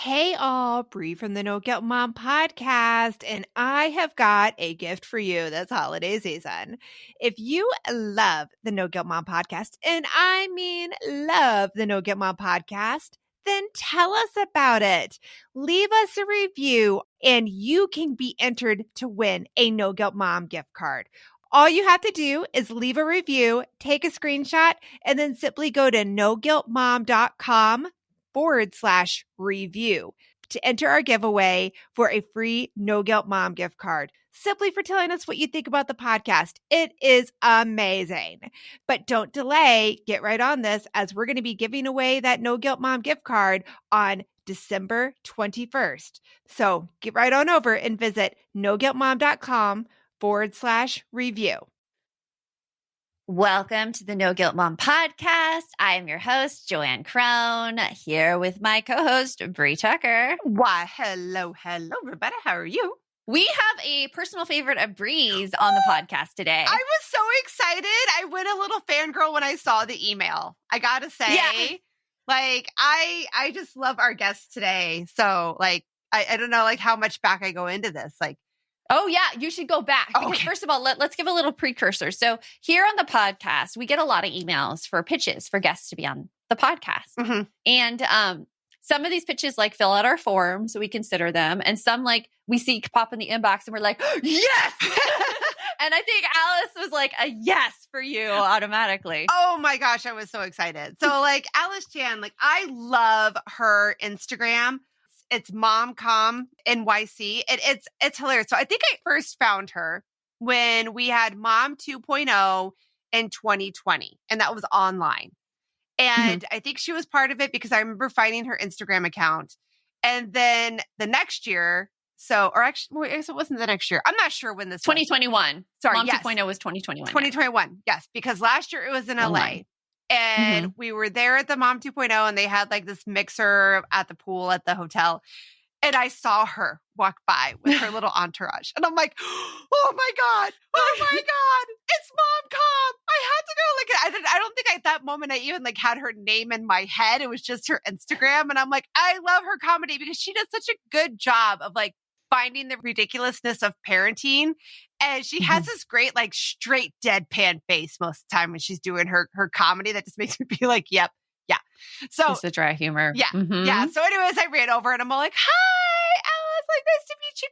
Hey all, Bree from the No Guilt Mom podcast, and I have got a gift for you this holiday season. If you love the No Guilt Mom podcast, and I mean love the No Guilt Mom podcast, then tell us about it. Leave us a review, and you can be entered to win a No Guilt Mom gift card. All you have to do is leave a review, take a screenshot, and then simply go to noguiltmom.com/review to enter our giveaway for a free No Guilt Mom gift card, simply for telling us what you think about the podcast. It is amazing. But don't delay. Get right on this, as we're going to be giving away that No Guilt Mom gift card on December 21st. So get right on over and visit noguiltmom.com/review. Welcome to the No Guilt Mom podcast. I am your host, Joanne Crone, here with my co-host, Bree Tucker. Why, hello, Rebecca. How are you? We have a personal favorite of Bree's on the podcast today. I was so excited. I went a little fangirl when I saw the email. I gotta say, I just love our guest today. So, I don't know, how much back I go into this. Oh, yeah, you should go back. Because first of all, let's give a little precursor. So here on the podcast, we get a lot of emails for pitches for guests to be on the podcast. Mm-hmm. And some of these pitches fill out our form, so we consider them. And some we see pop in the inbox and we're like, yes! And I think Alyce was like a yes for you automatically. Oh my gosh, I was so excited. So Alyce Chan, I love her Instagram. It's MomCom NYC. It's hilarious. So I think I first found her when we had Mom 2.0 in 2020, and that was online. And I think she was part of it because I remember finding her Instagram account. And then the next year, I guess it wasn't the next year. I'm not sure when this 2021. Was. Sorry, Mom yes. 2.0 was 2021. 2021, yes, because last year it was in LA. And we were there at the Mom 2.0, and they had this mixer at the pool at the hotel. And I saw her walk by with her little entourage. And I'm like, oh my God, it's MomCom. I had to go I don't think at that moment I even had her name in my head. It was just her Instagram. And I'm like, I love her comedy because she does such a good job of finding the ridiculousness of parenting. And she has this great, straight deadpan face most of the time when she's doing her comedy that just makes me be like, yep. Yeah. So it's a dry humor. Yeah. Yeah. So anyways, I ran over and I'm all like, hi, Alyce, nice to meet you.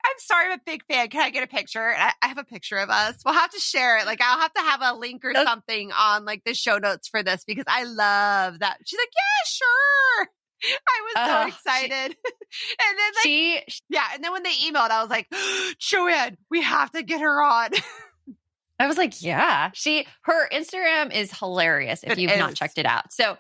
I'm sorry, I'm a big fan. Can I get a picture? And I have a picture of us. We'll have to share it. I'll have to have a link or something on the show notes for this because I love that. She's like, yeah, sure. I was so excited. And then and then when they emailed, I was like, Joanne, we have to get her on. I was like, yeah. Her Instagram is hilarious if you've not checked it out. So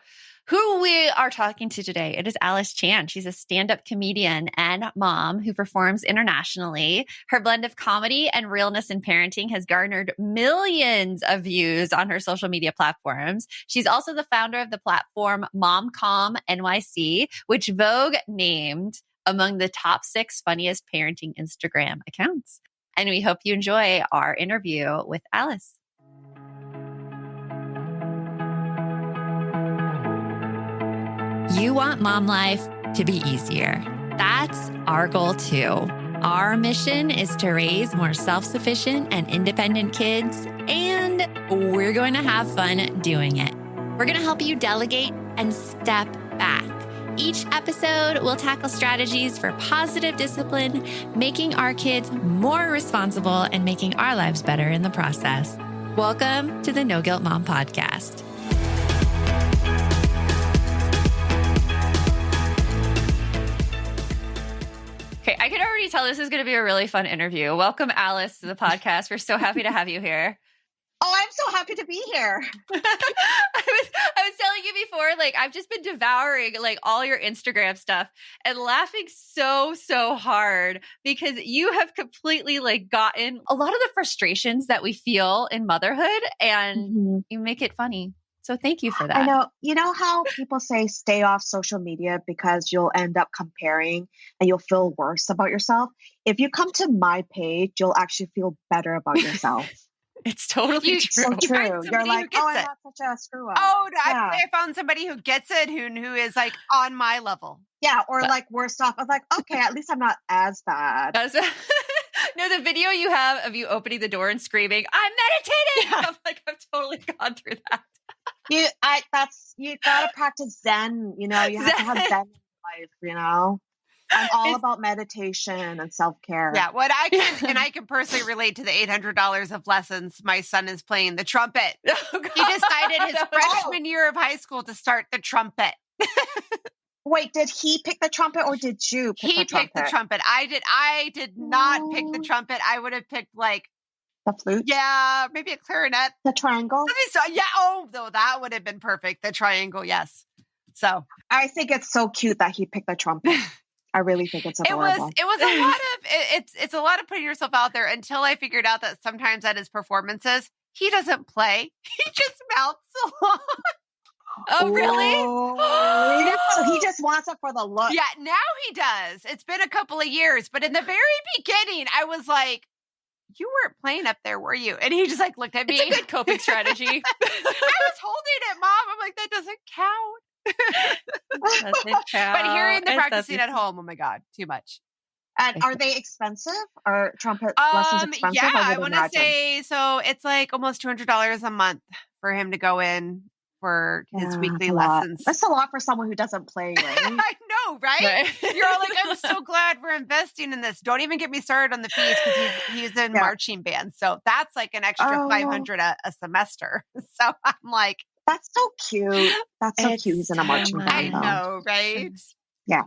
who we are talking to today, it is Alyce Chan. She's a stand-up comedian and mom who performs internationally. Her blend of comedy and realness in parenting has garnered millions of views on her social media platforms. She's also the founder of the platform MomCom NYC, which Vogue named among the top 6 funniest parenting Instagram accounts. And we hope you enjoy our interview with Alyce. You want mom life to be easier. That's our goal too. Our mission is to raise more self-sufficient and independent kids, and we're going to have fun doing it. We're going to help you delegate and step back. Each episode will tackle strategies for positive discipline, making our kids more responsible and making our lives better in the process. Welcome to the No Guilt Mom podcast. Okay, I can already tell this is going to be a really fun interview. Welcome, Alyce, to the podcast. We're so happy to have you here. Oh, I'm so happy to be here. I was telling you before, I've just been devouring all your Instagram stuff and laughing so hard because you have completely gotten a lot of the frustrations that we feel in motherhood and you make it funny. So thank you for that. I know. You know how people say stay off social media because you'll end up comparing and you'll feel worse about yourself? If you come to my page, you'll actually feel better about yourself. It's totally true. So true. You're like, oh, I'm it. not such a screw up. Oh, no, I found somebody who gets it, who is like on my level. Yeah, or like worse off. I was like, okay, at least I'm not as bad. No, the video you have of you opening the door and screaming, "I'm meditating!" Yeah. I'm like, I've totally gone through that. You gotta practice Zen. You know, you have to have Zen in life. You know, I'm all about meditation and self-care. Yeah, what I can, and I can personally relate to the $800 of lessons. My son is playing the trumpet. Oh, he decided his freshman year of high school to start the trumpet. Wait, did he pick the trumpet or did you pick the trumpet? He picked the trumpet. I did not pick the trumpet. I would have picked like the flute. Yeah, maybe a clarinet. The triangle. Yeah. Oh, though that would have been perfect. The triangle, yes. So I think it's so cute that he picked the trumpet. I really think it's adorable. It was a lot of it's a lot of putting yourself out there until I figured out that sometimes at his performances he doesn't play. He just mouths along. Oh, really? Oh. So he just wants it for the look. Yeah, now he does. It's been a couple of years, but in the very beginning, I was like, "You weren't playing up there, were you?" And he just like looked at me. It's a good coping strategy. I was holding it, Mom. I'm like, that doesn't count. Doesn't count. But hearing the practicing at home, oh my God, too much. And are they expensive? Are trumpet lessons expensive? Yeah, I want to say so. It's like almost $200 a month for him to go in for his weekly lessons. That's a lot for someone who doesn't play, right? I know, right? You're all like, I'm so glad we're investing in this. Don't even get me started on the fees because he's in marching band. So that's like an extra $500 a semester. So I'm like, that's so cute. That's so cute. He's in a marching band. I know, right? Yeah.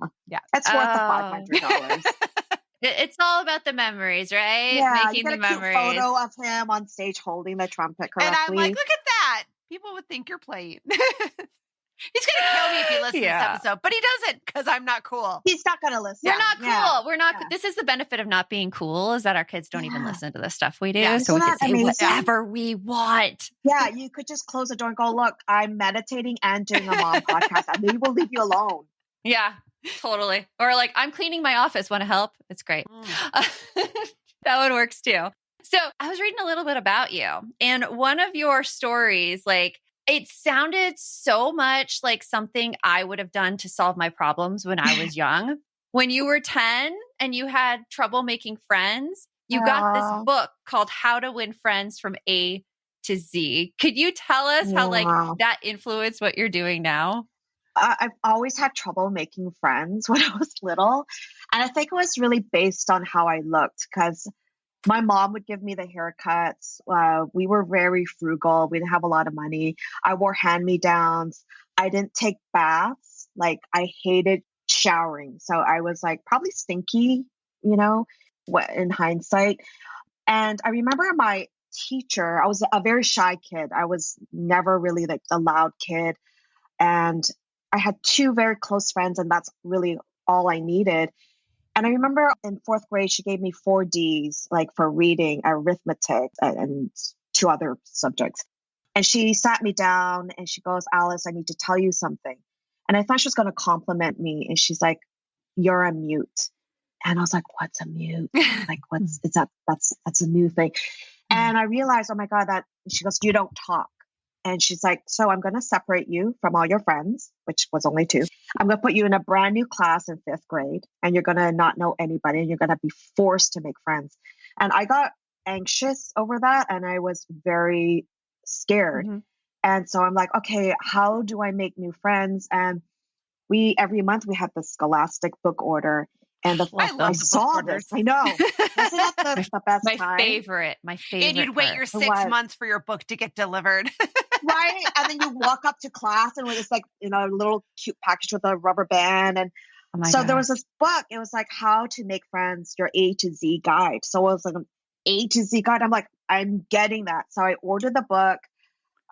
It's worth the $500. It's all about the memories, right? Yeah, making the memories. Cute photo of him on stage holding the trumpet correctly. And I'm like, look at that. People would think you're playing. He's going to kill me if he listens to this episode, but he doesn't because I'm not cool. He's not going to listen. We're not cool. We're not. This is the benefit of not being cool is that our kids don't even listen to the stuff we do. Yeah. So we can say whatever we want. Yeah, you could just close the door and go, look, I'm meditating and doing a mom podcast. And maybe we'll leave you alone. Yeah, totally. Or like, I'm cleaning my office. Want to help? It's great. That one works too. So I was reading a little bit about you, and one of your stories, like it sounded so much like something I would have done to solve my problems when I was young. When you were 10 and you had trouble making friends, you got this book called How to Win Friends from A to Z. Could you tell us how like that influenced what you're doing now? I've always had trouble making friends when I was little. And I think it was really based on how I looked because my mom would give me the haircuts. We were very frugal. We didn't have a lot of money. I wore hand-me-downs. I didn't take baths. Like I hated showering. So I was like probably stinky, you know, in hindsight. And I remember my teacher, I was a very shy kid. I was never really like the loud kid. And I had two very close friends and that's really all I needed. And I remember in fourth grade, she gave me 4 Ds, like for reading, arithmetic, and 2 other subjects. And she sat me down and she goes, Alyce, I need to tell you something. And I thought she was going to compliment me. And she's like, you're a mute. And I was like, what's a mute? Like, what's is that? That's a new thing. And I realized, oh my God, she goes, you don't talk. And she's like, so I'm going to separate you from all your friends, which was only 2. I'm going to put you in a brand new class in 5th grade and you're going to not know anybody and you're going to be forced to make friends. And I got anxious over that and I was very scared. Mm-hmm. And so I'm like, okay, how do I make new friends? And every month we had the Scholastic book order. And I saw this. I know. Wasn't that the best my time? favorite. And you'd wait your 6 months for your book to get delivered. Right. And then you walk up to class and it's like, you know, a little cute package with a rubber band. And so there was this book. It was like how to make friends, your A to Z guide. So it was like an A to Z guide. I'm like, I'm getting that. So I ordered the book.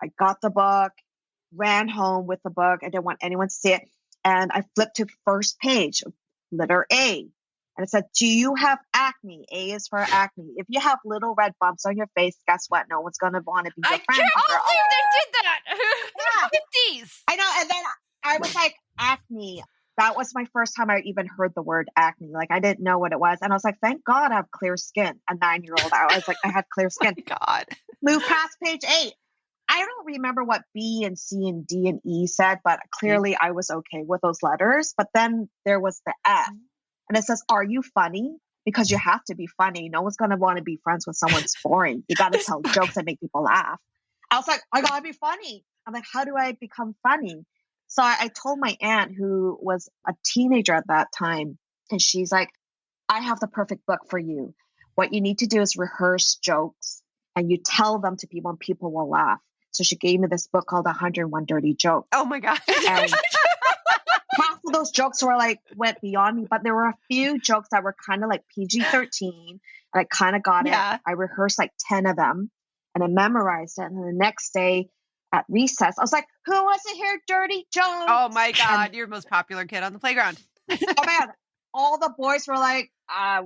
I got the book, ran home with the book. I didn't want anyone to see it. And I flipped to first page, letter A. And it said, do you have acne? A is for acne. If you have little red bumps on your face, guess what? No one's going to want to be your friend. I can't believe they did that. Yeah. 50s. I know. And then I was like, acne. that was my first time I even heard the word acne. Like I didn't know what it was. And I was like, thank God I have clear skin. A 9-year-old. I was like, I had clear skin. Oh God. Move past page 8. I don't remember what B and C and D and E said, but clearly I was okay with those letters. But then there was the F. And it says, are you funny? Because you have to be funny. No one's going to want to be friends with someone who's boring. You got to tell jokes that make people laugh. I was like, I got to be funny. I'm like, how do I become funny? So I told my aunt, who was a teenager at that time, and she's like, I have the perfect book for you. What you need to do is rehearse jokes and you tell them to people and people will laugh. So she gave me this book called 101 Dirty Jokes. Oh my God. And half of those jokes were like, went beyond me, but there were a few jokes that were kind of like PG-13. And I kind of got it. I rehearsed like 10 of them and I memorized it. And then the next day, at recess, I was like, who wants to hear dirty jokes? Oh my God, you're the most popular kid on the playground. Oh man, all the boys were like,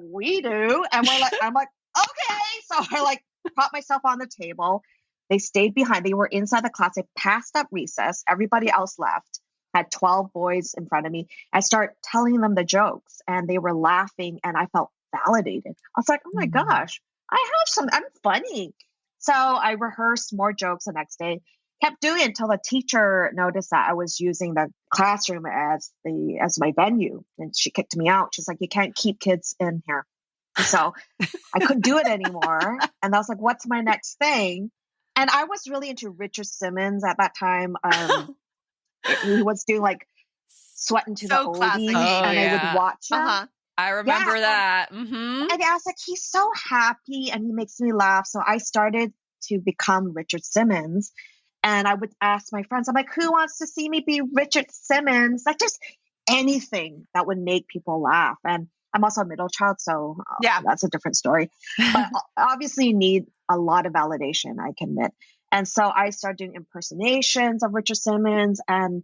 we do. And I'm like, okay. So I like propped myself on the table. They stayed behind. They were inside the class. They passed up recess. Everybody else left. Had 12 boys in front of me. I start telling them the jokes and they were laughing and I felt validated. I was like, oh my gosh, I'm funny. So I rehearsed more jokes the next day. Kept doing it until the teacher noticed that I was using the classroom as my venue, and she kicked me out. She's like, "You can't keep kids in here." So I couldn't do it anymore, and I was like, "What's my next thing?" And I was really into Richard Simmons at that time. He was doing like Sweating to the Oldies, and I would watch him. I remember that. And I was like, he's so happy, and he makes me laugh. So I started to become Richard Simmons. And I would ask my friends, I'm like, who wants to see me be Richard Simmons? Like just anything that would make people laugh. And I'm also a middle child, so that's a different story. But obviously you need a lot of validation, I can admit. And so I started doing impersonations of Richard Simmons. And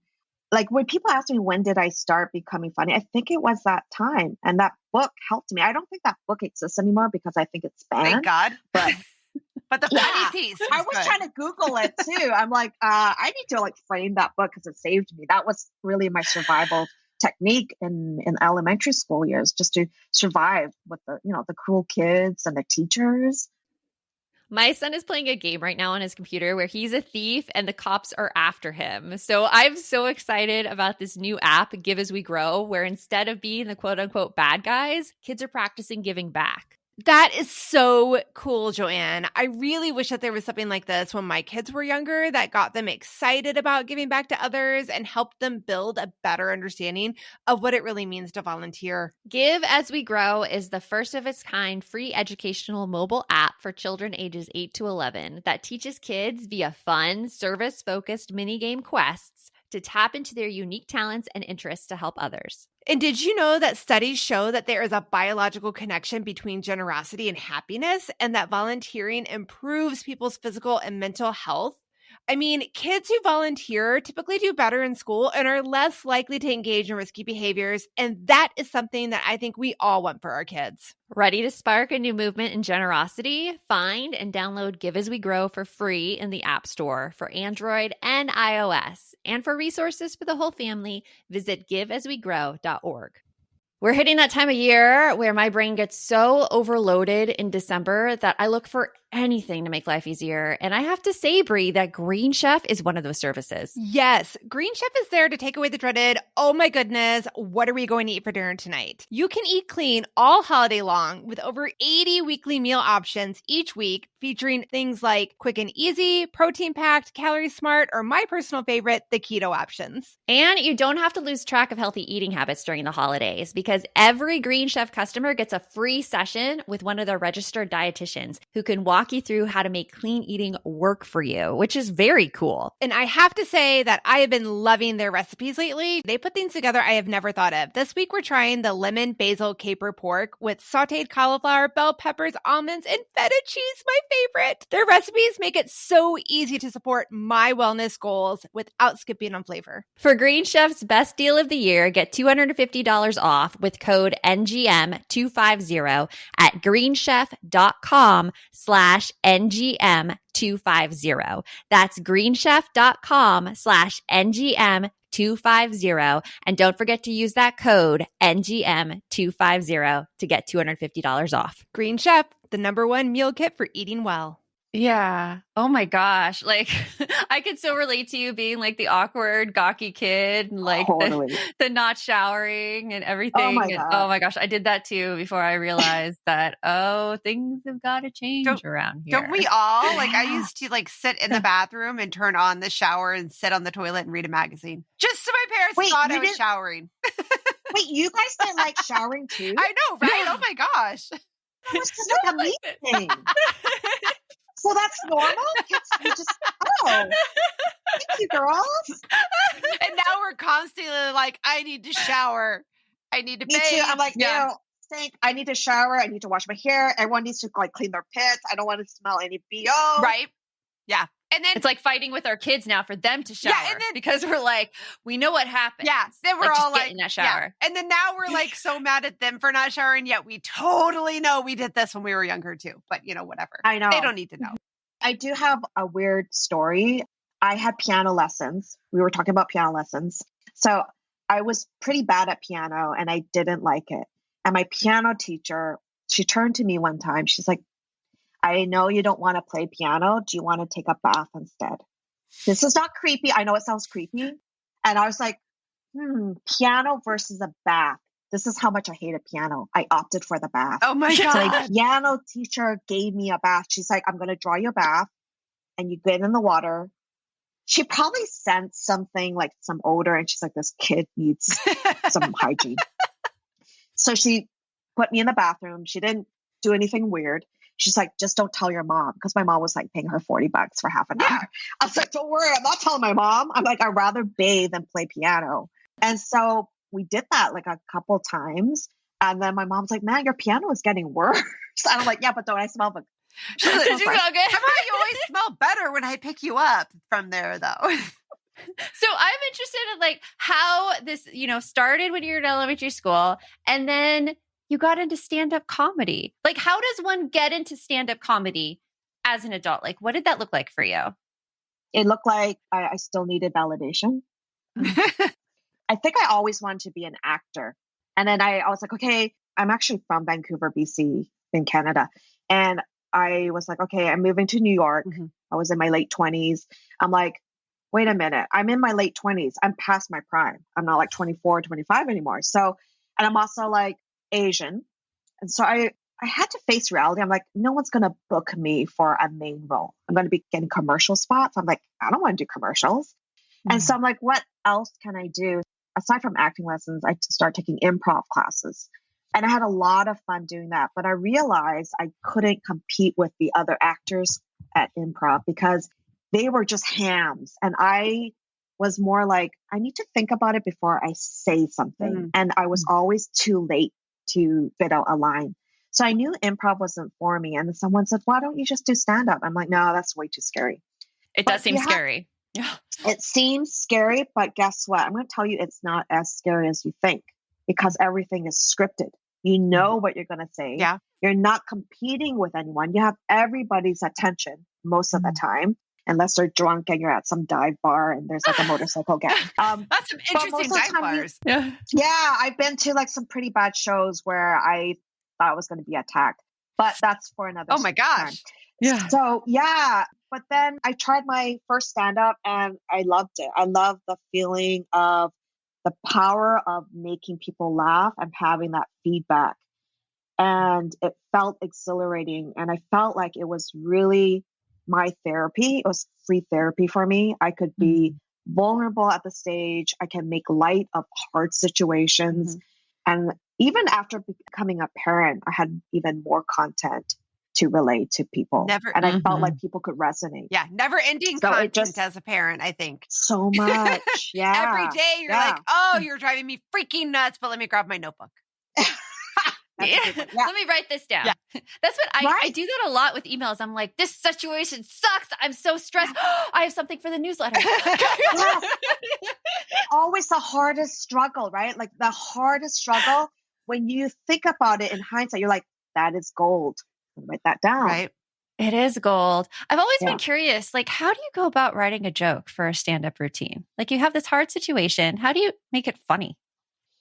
like when people ask me, when did I start becoming funny? I think it was that time. And that book helped me. I don't think that book exists anymore because I think it's banned. Thank God. But the funny piece. I was trying to Google it too. I'm like, I need to like frame that book because it saved me. That was really my survival technique in elementary school years, just to survive with the cruel kids and the teachers. My son is playing a game right now on his computer where he's a thief and the cops are after him. So I'm so excited about this new app, Give As We Grow, where instead of being the quote unquote bad guys, kids are practicing giving back. That is so cool, Joanne. I really wish that there was something like this when my kids were younger that got them excited about giving back to others and helped them build a better understanding of what it really means to volunteer. Give As We Grow is the first of its kind free educational mobile app for children ages 8 to 11 that teaches kids via fun, service-focused minigame quests to tap into their unique talents and interests to help others. And did you know that studies show that there is a biological connection between generosity and happiness, and that volunteering improves people's physical and mental health? I mean, kids who volunteer typically do better in school and are less likely to engage in risky behaviors. And that is something that I think we all want for our kids. Ready to spark a new movement in generosity? Find and download Give As We Grow for free in the App Store for Android and iOS. And for resources for the whole family, visit giveaswegrow.org. We're hitting that time of year where my brain gets so overloaded in December that I look for anything to make life easier. And I have to say, Brie, that Green Chef is one of those services. Yes, Green Chef is there to take away the dreaded, oh my goodness, what are we going to eat for dinner tonight? You can eat clean all holiday long with over 80 weekly meal options each week, featuring things like quick and easy, protein-packed, calorie-smart, or my personal favorite, the keto options. And you don't have to lose track of healthy eating habits during the holidays because every Green Chef customer gets a free session with one of their registered dietitians who can walk you through how to make clean eating work for you, which is very cool. And I have to say that I have been loving their recipes lately. They put things together I have never thought of. This week, we're trying the lemon basil caper pork with sauteed cauliflower, bell peppers, almonds, and feta cheese, my favorite. Their recipes make it so easy to support my wellness goals without skipping on flavor. For Green Chef's best deal of the year, get $250 off with code NGM250 at greenchef.com/NGM250. That's greenchef.com/NGM250 NGM250. And don't forget to use that code NGM250 to get $250 off. Green Chef, the #1 meal kit for eating well. Yeah. Oh my gosh. Like I could so relate to you being like the awkward, gawky kid and like Totally. the not showering and everything. Oh my And, God. oh my gosh. I did that too before I realized that, things have got to change around here. Don't we all? Like I used to like sit in the bathroom and turn on the shower and sit on the toilet and read a magazine. Just so my parents thought I was showering. Wait, you guys didn't like showering too? I know, right? Oh my gosh. That was just like a me thing. So that's normal? You just, thank you, girls. And now we're constantly like, I need to shower. I need to bathe. Me too. I'm like, stink. I need to shower. I need to wash my hair. Everyone needs to like clean their pits. I don't want to smell any BO. Right. Yeah. And then it's like fighting with our kids now for them to shower because we're like, we know what happened. Yeah. Then we're all like, get in that shower. Yeah. And then now we're like so mad at them for not showering, yet we totally know we did this when we were younger too. But whatever. I know. They don't need to know. I do have a weird story. I had piano lessons. We were talking about piano lessons. So I was pretty bad at piano and I didn't like it. And my piano teacher, she turned to me one time. She's like, I know you don't want to play piano. Do you want to take a bath instead? This is not creepy. I know it sounds creepy. And I was like, piano versus a bath. This is how much I hated piano. I opted for the bath. Oh my God. My piano teacher gave me a bath. She's like, I'm going to draw you a bath and you get in the water. She probably sensed something like some odor. And she's like, this kid needs some hygiene. So she put me in the bathroom. She didn't do anything weird. She's like, just don't tell your mom. Because my mom was like paying her $40 for half an hour. I was like, don't worry. I'm not telling my mom. I'm like, I'd rather bathe than play piano. And so we did that like a couple times. And then my mom's like, man, your piano is getting worse. And I'm like, yeah, but don't I smell good? She's like, you always smell better when I pick you up from there though. So I'm interested in like how this, started when you were in elementary school and then you got into stand-up comedy. Like, how does one get into stand-up comedy as an adult? Like, what did that look like for you? It looked like I still needed validation. I think I always wanted to be an actor. And then I was like, okay, I'm actually from Vancouver, BC in Canada. And I was like, okay, I'm moving to New York. Mm-hmm. I was in my late 20s. I'm like, wait a minute. I'm in my late 20s. I'm past my prime. I'm not like 24, 25 anymore. So, and I'm also like Asian. And so I had to face reality. I'm like, no one's going to book me for a main role. I'm going to be getting commercial spots. I'm like, I don't want to do commercials. Mm-hmm. And so I'm like, what else can I do? Aside from acting lessons, I started taking improv classes. And I had a lot of fun doing that. But I realized I couldn't compete with the other actors at improv because they were just hams. And I was more like, I need to think about it before I say something. Mm-hmm. And I was always too late to fit out a line. So I knew improv wasn't for me. And someone said, why don't you just do stand-up? I'm like, no, that's way too scary. It does seem scary. Yeah. It seems scary, but guess what? I'm going to tell you it's not as scary as you think because everything is scripted. You know what you're going to say. Yeah. You're not competing with anyone. You have everybody's attention most of the time, unless they're drunk and you're at some dive bar and there's like a motorcycle gang. That's some interesting dive bars. Yeah, I've been to like some pretty bad shows where I thought I was going to be attacked, but that's for another Oh my gosh. time. Yeah. So yeah, but then I tried my first stand-up and I loved it. I love the feeling of the power of making people laugh and having that feedback. And it felt exhilarating. And I felt like it was really my therapy. It was free therapy for me. I could be vulnerable at the stage. I can make light of hard situations. And even after becoming a parent, I had even more content to relate to people. And I felt like people could resonate. Yeah. Never ending content as a parent, I think. So much. Yeah. Every day you're like, oh, you're driving me freaking nuts, but let me grab my notebook. Let me write this down. Yeah. That's what I do that a lot with emails. I'm like, this situation sucks. I'm so stressed. I have something for the newsletter. Always the hardest struggle, right? Like the hardest struggle, when you think about it in hindsight, you're like, that is gold. Write that down. Right. It is gold. I've always been curious, like, how do you go about writing a joke for a stand-up routine? Like, you have this hard situation. How do you make it funny?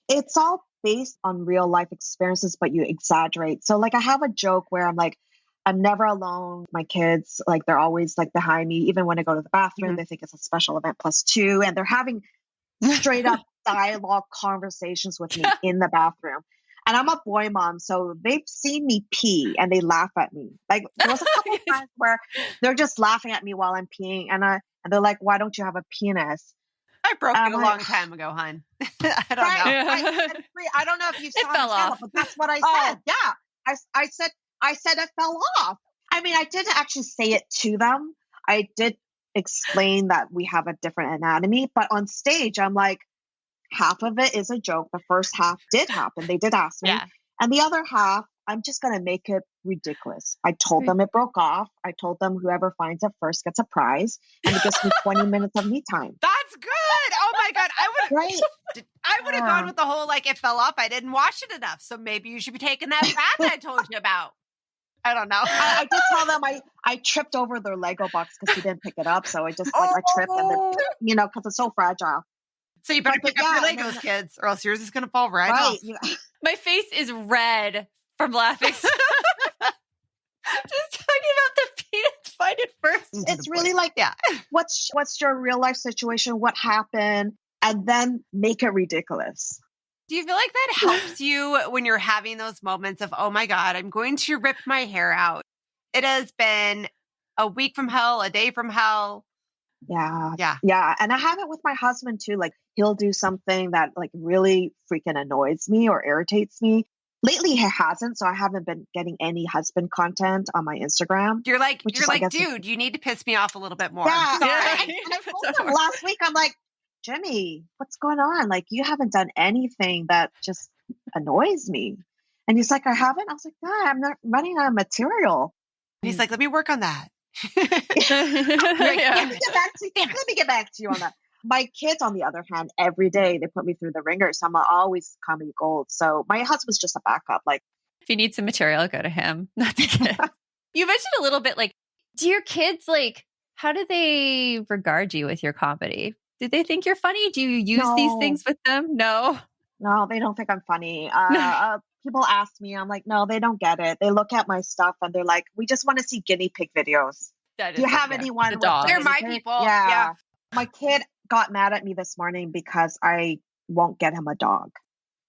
It's all based on real life experiences, but you exaggerate. So like I have a joke where I'm like, I'm never alone. My kids, like they're always like behind me. Even when I go to the bathroom, they think it's a special event +2. And they're having straight up dialogue conversations with me in the bathroom. And I'm a boy mom, so they've seen me pee and they laugh at me. Like there was a couple of times where they're just laughing at me while I'm peeing, and they're like, "Why don't you have a penis?" I broke it a long time ago, hon. I don't know. I don't know if you saw it fell off, but that's what I said. Yeah, I said it fell off. I mean, I didn't actually say it to them. I did explain that we have a different anatomy, but on stage, I'm like, half of it is a joke. The first half did happen. They did ask me. And the other half, I'm just going to make it ridiculous. I told them it broke off. I told them whoever finds it first gets a prize. And it gives me 20 minutes of me time. That's good. Oh my God. I would have gone with the whole, like, it fell off. I didn't wash it enough. So maybe you should be taking that bath I told you about. I don't know. I just tell them I tripped over their Lego box because he didn't pick it up. So I just I tripped and then, because it's so fragile. So you better pick up your Legos, kids, or else yours is going to fall right off. Yeah. My face is red from laughing. Just talking about the penis. Find it first. It's really like, what's your real life situation? What happened? And then make it ridiculous. Do you feel like that helps you when you're having those moments of, oh my God, I'm going to rip my hair out? It has been a week from hell, a day from hell. Yeah. And I have it with my husband too. Like he'll do something that like really freaking annoys me or irritates me. Lately he hasn't, so I haven't been getting any husband content on my Instagram. You're like, dude, you need to piss me off a little bit more. Yeah. And I told him last week, I'm like, Jimmy, what's going on? Like you haven't done anything that just annoys me. And he's like, I haven't? I was like, no, I'm not running out of material. And he's like, let me work on that. Let me get back to you on that. My kids, on the other hand, every day they put me through the ringer. So I'm always comedy gold. So my husband's just a backup. Like, if you need some material, go to him. Not the kids. You mentioned a little bit, like, do your kids, like, how do they regard you with your comedy? Do they think you're funny? Do you use these things with them? No, they don't think I'm funny. People ask me, I'm like, no, they don't get it. They look at my stuff and they're like, we just want to see guinea pig videos. Do you have anyone? They're my people. Yeah. My kid got mad at me this morning because I won't get him a dog.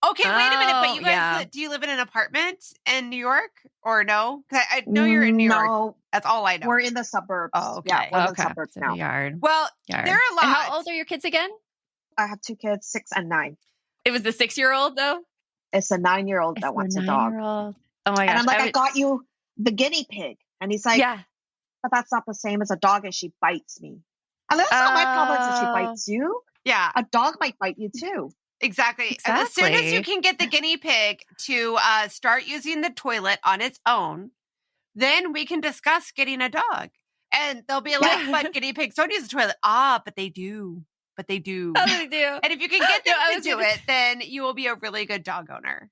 Okay, wait a minute. But you guys, do you live in an apartment in New York or no? I know you're in New York. That's all I know. We're in the suburbs. Oh, okay. Yeah, we're in the suburbs now. Yard. Well, there are a lot. And how old are your kids again? I have 2 kids, 6 and 9. It was the 6-year-old though? It's a 9-year-old that wants a dog. Oh my gosh. And I'm like, I got you the guinea pig. And he's like, but that's not the same as a dog, and she bites me. And that's not my problem if she bites you. Yeah. A dog might bite you too. Exactly. As soon as you can get the guinea pig to start using the toilet on its own, then we can discuss getting a dog. And they'll be like, but guinea pigs don't use the toilet. But they do. Oh, they do. And if you can get them to do it, then you will be a really good dog owner.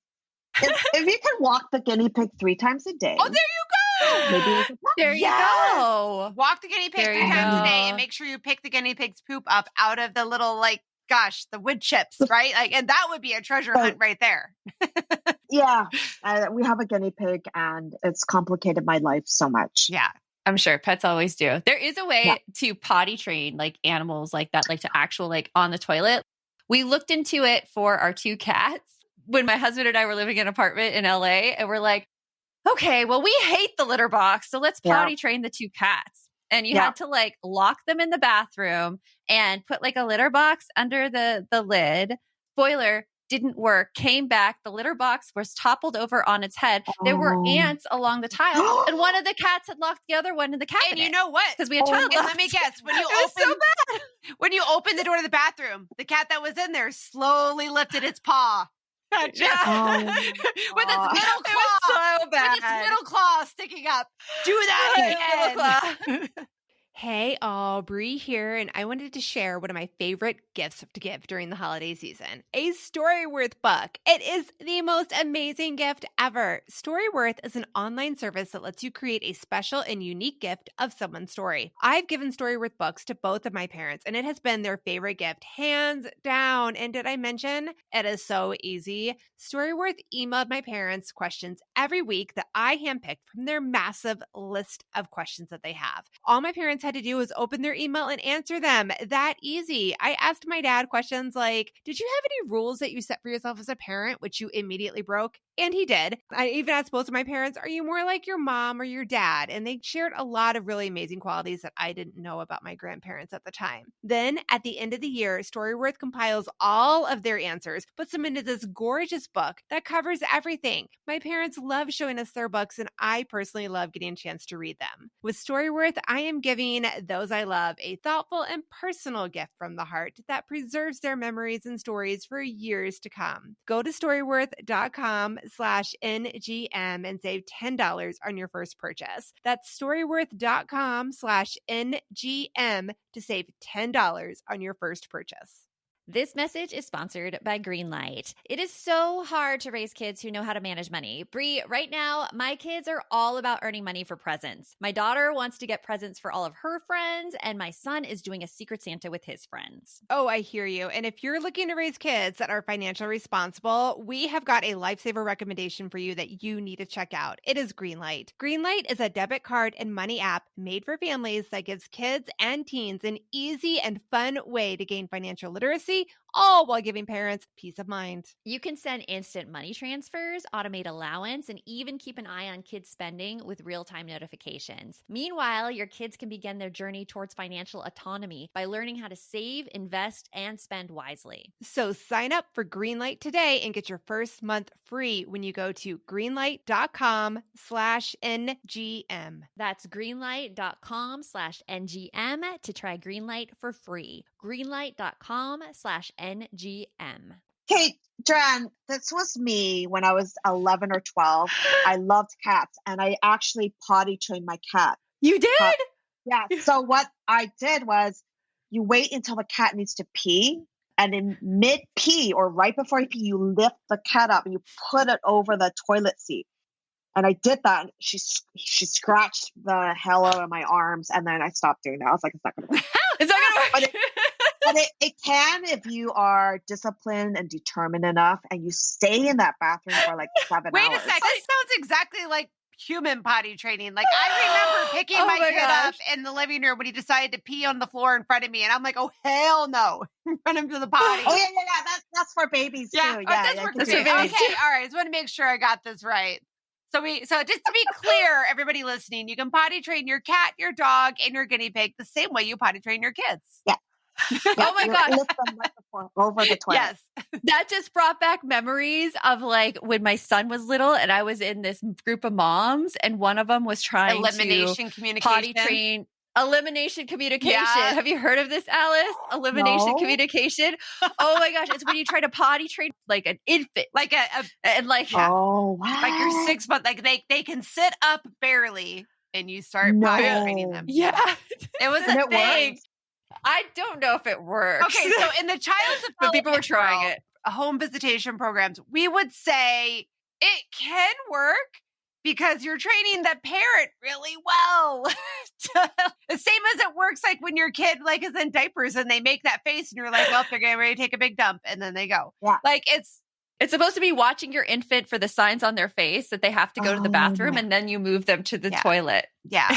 If you can walk the guinea pig 3 times a day. Oh, there you go. Maybe we can there you go. Walk the guinea pig 3 times a day and make sure you pick the guinea pig's poop up out of the little, the wood chips, right? And that would be a treasure hunt right there. Yeah. We have a guinea pig and it's complicated my life so much. Yeah. I'm sure pets always do. There is a way to potty train animals like that, to actual on the toilet. We looked into it for our 2 cats when my husband and I were living in an apartment in LA, and we're like, okay, well, we hate the litter box, so let's potty train the 2 cats. And you had to lock them in the bathroom and put a litter box under the lid. Spoiler, didn't work, came back. The litter box was toppled over on its head. There were ants along the tile, and one of the cats had locked the other one in the cabinet. And you know what? Because we had child locks. Let me guess. When you opened the door to the bathroom, the cat that was in there slowly lifted its paw. With its middle claw. So bad. With its middle claw sticking up. Do that again. Hey, Aubrey here, and I wanted to share one of my favorite gifts to give during the holiday season, a Storyworth book. It is the most amazing gift ever. Storyworth is an online service that lets you create a special and unique gift of someone's story. I've given Storyworth books to both of my parents, and it has been their favorite gift, hands down. And did I mention it is so easy? Storyworth emailed my parents questions every week that I handpicked from their massive list of questions that they have. All my parents had to do was open their email and answer them. That easy. I asked my dad questions like, did you have any rules that you set for yourself as a parent, which you immediately broke? And he did. I even asked both of my parents, are you more like your mom or your dad? And they shared a lot of really amazing qualities that I didn't know about my grandparents at the time. Then at the end of the year, Storyworth compiles all of their answers, puts them into this gorgeous book that covers everything. My parents love showing us their books, and I personally love getting a chance to read them. With Storyworth, I am giving those I love a thoughtful and personal gift from the heart that preserves their memories and stories for years to come. Go to storyworth.com/NGM and save $10 on your first purchase. That's storyworth.com/NGM to save $10 on your first purchase. This message is sponsored by Greenlight. It is so hard to raise kids who know how to manage money. Bree, right now, my kids are all about earning money for presents. My daughter wants to get presents for all of her friends, and my son is doing a Secret Santa with his friends. Oh, I hear you. And if you're looking to raise kids that are financially responsible, we have got a lifesaver recommendation for you that you need to check out. It is Greenlight. Greenlight is a debit card and money app made for families that gives kids and teens an easy and fun way to gain financial literacy, all while giving parents peace of mind. You can send instant money transfers, automate allowance, and even keep an eye on kids' spending with real-time notifications. Meanwhile, your kids can begin their journey towards financial autonomy by learning how to save, invest, and spend wisely. So sign up for Greenlight today and get your first month free when you go to greenlight.com/NGM. That's greenlight.com/NGM to try Greenlight for free. Greenlight.com/NGM. Okay, Jen, this was me when I was 11 or 12. I loved cats, and I actually potty trained my cat. You did? Yeah. So what I did was you wait until the cat needs to pee, and in mid-pee or right before you pee, you lift the cat up and you put it over the toilet seat. And I did that. And she scratched the hell out of my arms, and then I stopped doing that. I was like, it's not going to work. It's not going to work. But it can if you are disciplined and determined enough, and you stay in that bathroom for like 7 hours. Wait a second. This sounds exactly like human potty training. Like I remember picking my kid up in the living room when he decided to pee on the floor in front of me, and I'm like, "Oh hell no!" Run him to the potty. Oh yeah. That's for babies too. Yeah, That's for babies. Okay, all right. I just want to make sure I got this right. So just to be clear, everybody listening, you can potty train your cat, your dog, and your guinea pig the same way you potty train your kids. Yeah. Oh my gosh. Lift them right over the toilet. Yes. That just brought back memories of like when my son was little and I was in this group of moms and one of them was trying Elimination to communication. potty train. Elimination communication. Yeah. Have you heard of this, Alice? Elimination communication. Oh my gosh. It's when you try to potty train like an infant. Like oh wow. Like you're 6 months, like they can sit up barely and you start potty training them. Yeah. It was a thing. Works. I don't know if it works. Okay, so in the child but people were trying it. Home visitation programs, we would say it can work because you're training the parent really well. The same as it works like when your kid like is in diapers and they make that face and you're like, well, they're getting ready to take a big dump and then they go. Yeah. Like it's supposed to be watching your infant for the signs on their face that they have to go to the bathroom and then you move them to the toilet. Yeah.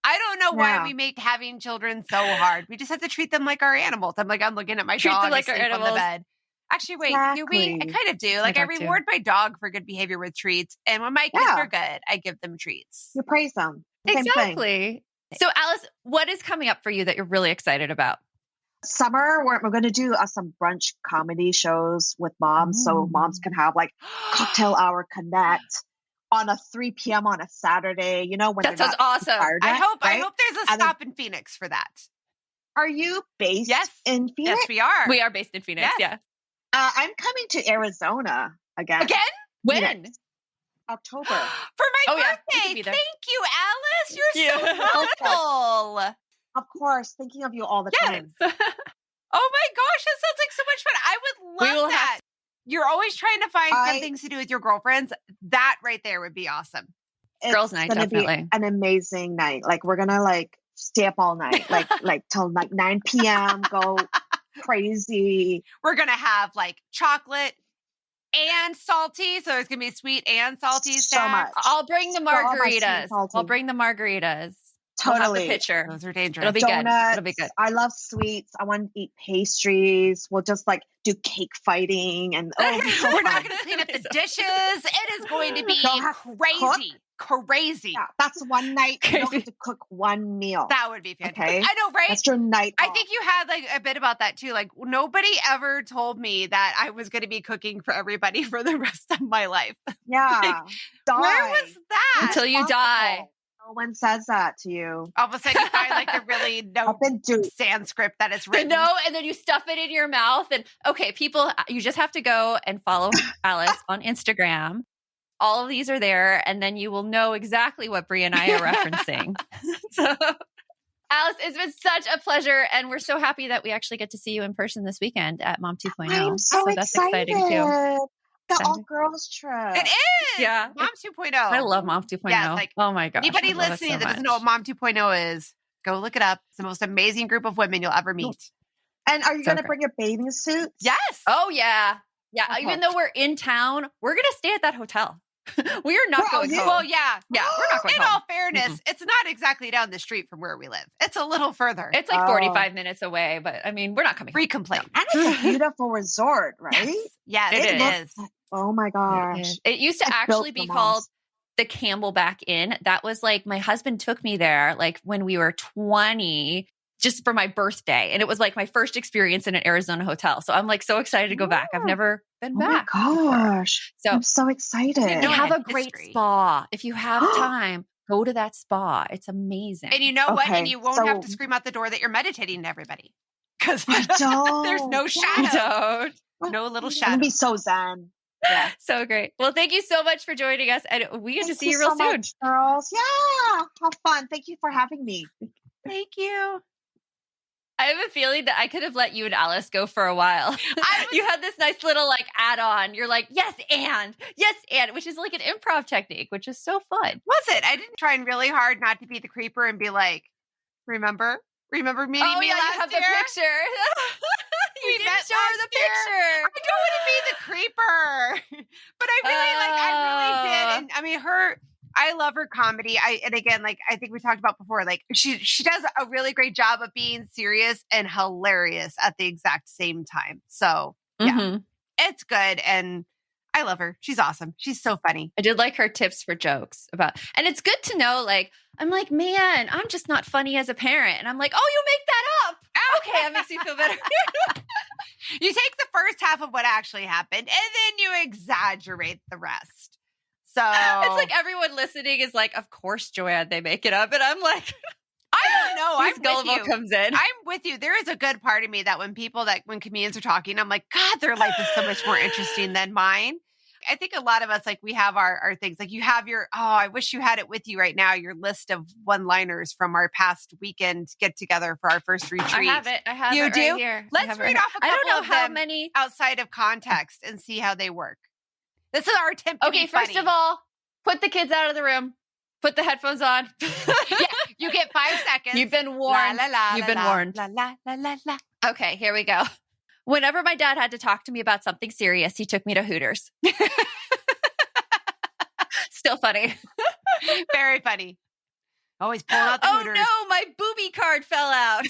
I don't know why we make having children so hard. We just have to treat them like our animals. I'm looking at my dog like our animals on the bed. Actually, wait, do we? I kind of do. Like I reward my dog for good behavior with treats. And when my kids are good, I give them treats. You praise them. Exactly. So Alice, what is coming up for you that you're really excited about? Summer, we're going to do some brunch comedy shows with moms. So moms can have like cocktail hour connect on a 3 p.m. on a Saturday, when that sounds awesome. I hope there's a stop in Phoenix for that. Are you based in Phoenix? Yes, we are. We are based in Phoenix. Yeah. I'm coming to Arizona again. Again? When? Phoenix. October. For my birthday. Thank you, Alice. You're so wonderful. Of course, thinking of you all the time. Oh my gosh, that sounds like so much fun. I would love that. You're always trying to find fun things to do with your girlfriends. That right there would be awesome. Girls' night, definitely. Be an amazing night. Like we're gonna like stay up all night, like till like 9 p.m. Go crazy. We're gonna have like chocolate and salty, so it's gonna be sweet and salty. So much. I'll bring the margaritas. I'll bring the margaritas. Totally. We'll have the pitcher. Those are dangerous. It'll be Donuts. good. It'll be good. I love sweets. I want to eat pastries. We'll just like do cake fighting and we're not going to clean up the dishes. It is going to be crazy. Crazy. Yeah, that's one night. You don't have to cook one meal. That would be fantastic. Okay? I know, right? That's your night off. I think you had like a bit about that too. Like nobody ever told me that I was going to be cooking for everybody for the rest of my life. Yeah. Where was that? Until you die. No one says that to you. All of a sudden you find like a really Sanskrit that is written. No, and then you stuff it in your mouth. And okay, people, you just have to go and follow Alyce on Instagram. All of these are there, and then you will know exactly what Brie and I are referencing. So, Alyce, it's been such a pleasure, and we're so happy that we actually get to see you in person this weekend at Mom 2.0. I'm so that's excited. exciting too. The all-girls trip. It is! Yeah. Mom 2.0. I love Mom 2.0. Yeah, like, oh my gosh. Anybody listening that doesn't know what Mom 2.0 is, go look it up. It's the most amazing group of women you'll ever meet. And are you going to bring your bathing suits? Yes. Oh, yeah. Yeah. Okay. Even though we're in town, we're going to stay at that hotel. We are not going home. Well, yeah. Yeah, we're not going in home. In all fairness, it's not exactly down the street from where we live. It's a little further. It's like 45 minutes away, but I mean, we're not coming. Free complaint. And it's a beautiful resort, right? Yes, it is. Oh my gosh. It used to actually be called the Camelback Inn. That was like, my husband took me there like when we were 20, just for my birthday. And it was like my first experience in an Arizona hotel. So I'm like so excited to go back. I've never been back. Oh my gosh. So I'm so excited. They have a great spa. If you have time, go to that spa. It's amazing. And you know what? And you won't have to scream out the door that you're meditating to everybody. Because there's no shadow. No little shadow. It'll be so zen. Yeah. So great. Well, thank you so much for joining us. And we get to see you real soon. Much, girls. Yeah. Have fun. Thank you for having me. Thank you. I have a feeling that I could have let you and Alyce go for a while. You had this nice little like add-on. You're like, yes, and, which is like an improv technique, which is so fun. Was it? I didn't try really hard not to be the creeper and be like, remember meeting me last year? You have the picture. You didn't show her the picture. I don't want to be the creeper, but I really did. And I mean, I love her comedy. I think we talked about before, like she does a really great job of being serious and hilarious at the exact same time. So yeah, it's good. And I love her. She's awesome. She's so funny. I did like her tips for jokes and it's good to know, like, I'm like, man, I'm just not funny as a parent. And I'm like, oh, you make that up. Okay. That makes me feel better. You take the first half of what actually happened and then you exaggerate the rest. So it's like everyone listening is like, of course, Joanne, they make it up. And I'm like, I don't know. I'm gullible with you. Comes in. I'm with you. There is a good part of me that when comedians are talking, I'm like, God, their life is so much more interesting than mine. I think a lot of us, like we have our things, like you have your, I wish you had it with you right now, your list of one-liners from our past weekend get together for our first retreat. I have it. You it do? Right here. Let's read off a couple I don't know of how them many outside of context and see how they work. This is our attempt to be funny. First of all, put the kids out of the room. Put the headphones on. Yeah, you get 5 seconds. You've been warned. You've been warned. La, la, la, la, la. Okay, here we go. Whenever my dad had to talk to me about something serious, he took me to Hooters. Still funny. Very funny. Always pulling out the Hooters. Oh no, my booby card fell out.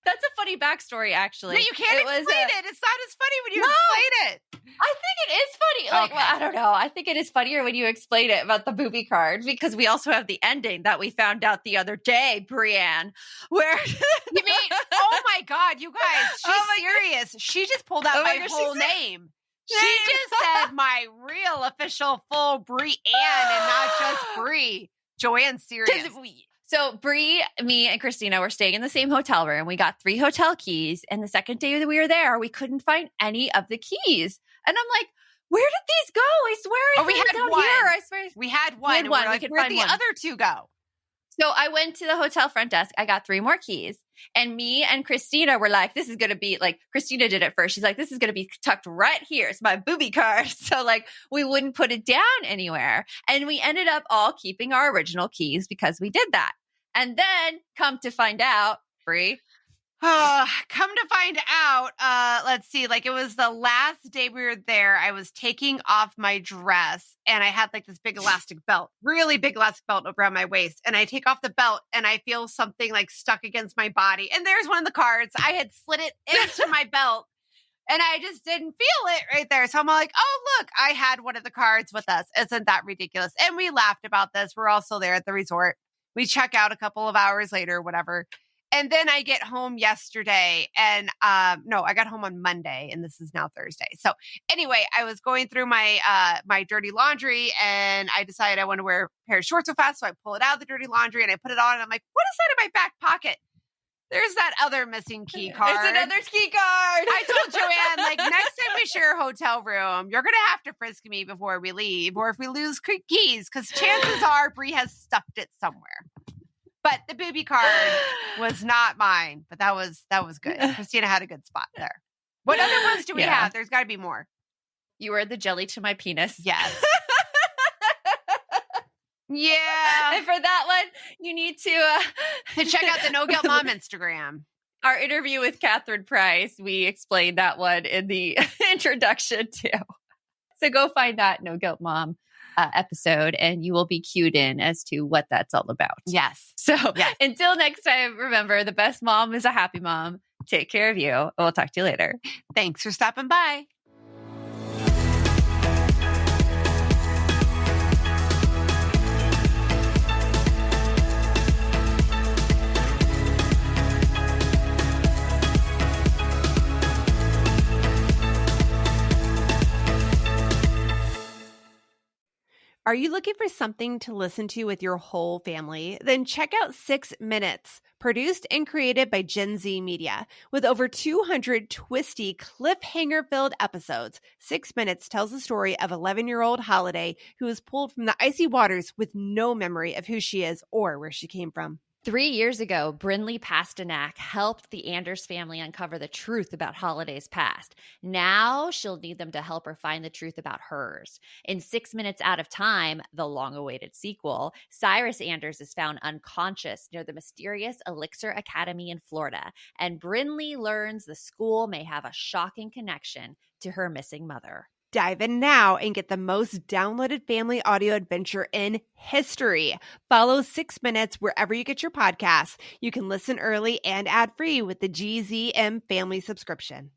That's a funny backstory, actually. But you can't explain it. It's not as funny when you explain it. I think it is funny. Like, well, I don't know. I think it is funnier when you explain it about the booby card, because we also have the ending that we found out the other day, Brienne, where you mean, oh my God, you guys, she's serious. God. She just pulled out my whole name. She just said my real official full Brienne and not just Brie. Joanne's serious. So Brie, me, and Christina were staying in the same hotel room. We got 3 hotel keys. And the second day that we were there, we couldn't find any of the keys. And I'm like, where did these go? I swear we had down one. Here. I swear. We had one. We had one. Where'd the other 2 go? So I went to the hotel front desk. I got 3 more keys. And me and Christina were like, this is going to be like, Christina did it first. She's like, this is going to be tucked right here. It's my booby card. So like we wouldn't put it down anywhere. And we ended up all keeping our original keys because we did that. And then come to find out, Bree. Come to find out, let's see, like it was the last day we were there. I was taking off my dress and I had like this big elastic belt, really big elastic belt around my waist. And I take off the belt and I feel something like stuck against my body. And there's one of the cards. I had slid it into my belt and I just didn't feel it right there. So I'm like, oh, look, I had one of the cards with us. Isn't that ridiculous? And we laughed about this. We're also there at the resort. We check out a couple of hours later, whatever. And then I get home yesterday and, no, I got home on Monday and this is now Thursday. So anyway, I was going through my, my dirty laundry and I decided I want to wear a pair of shorts so fast. So I pull it out of the dirty laundry and I put it on and I'm like, what is that in my back pocket? There's that other missing key card. It's another key card. I told Joanne, like, next time we share a hotel room, you're going to have to frisk me before we leave or if we lose keys, because chances are Bree has stuffed it somewhere. But the booby card was not mine, but that was good. Christina had a good spot there. What other ones do we have? There's got to be more. You were the jelly to my penis. Yes. Yeah. And for that one, you need to check out the No Guilt Mom Instagram. Our interview with Catherine Price, we explained that one in the introduction too. So go find that No Guilt Mom episode and you will be cued in as to what that's all about. Yes. So until next time, remember, the best mom is a happy mom. Take care of you. We'll talk to you later. Thanks for stopping by. Are you looking for something to listen to with your whole family? Then check out 6 Minutes, produced and created by Gen Z Media. With over 200 twisty, cliffhanger-filled episodes, 6 Minutes tells the story of 11-year-old Holiday who is pulled from the icy waters with no memory of who she is or where she came from. 3 years ago, Brinley Pasternak helped the Anders family uncover the truth about Holiday's past. Now she'll need them to help her find the truth about hers. In 6 Minutes Out of Time, the long-awaited sequel, Cyrus Anders is found unconscious near the mysterious Elixir Academy in Florida, and Brinley learns the school may have a shocking connection to her missing mother. Dive in now and get the most downloaded family audio adventure in history. Follow 6 Minutes wherever you get your podcasts. You can listen early and ad-free with the GZM family subscription.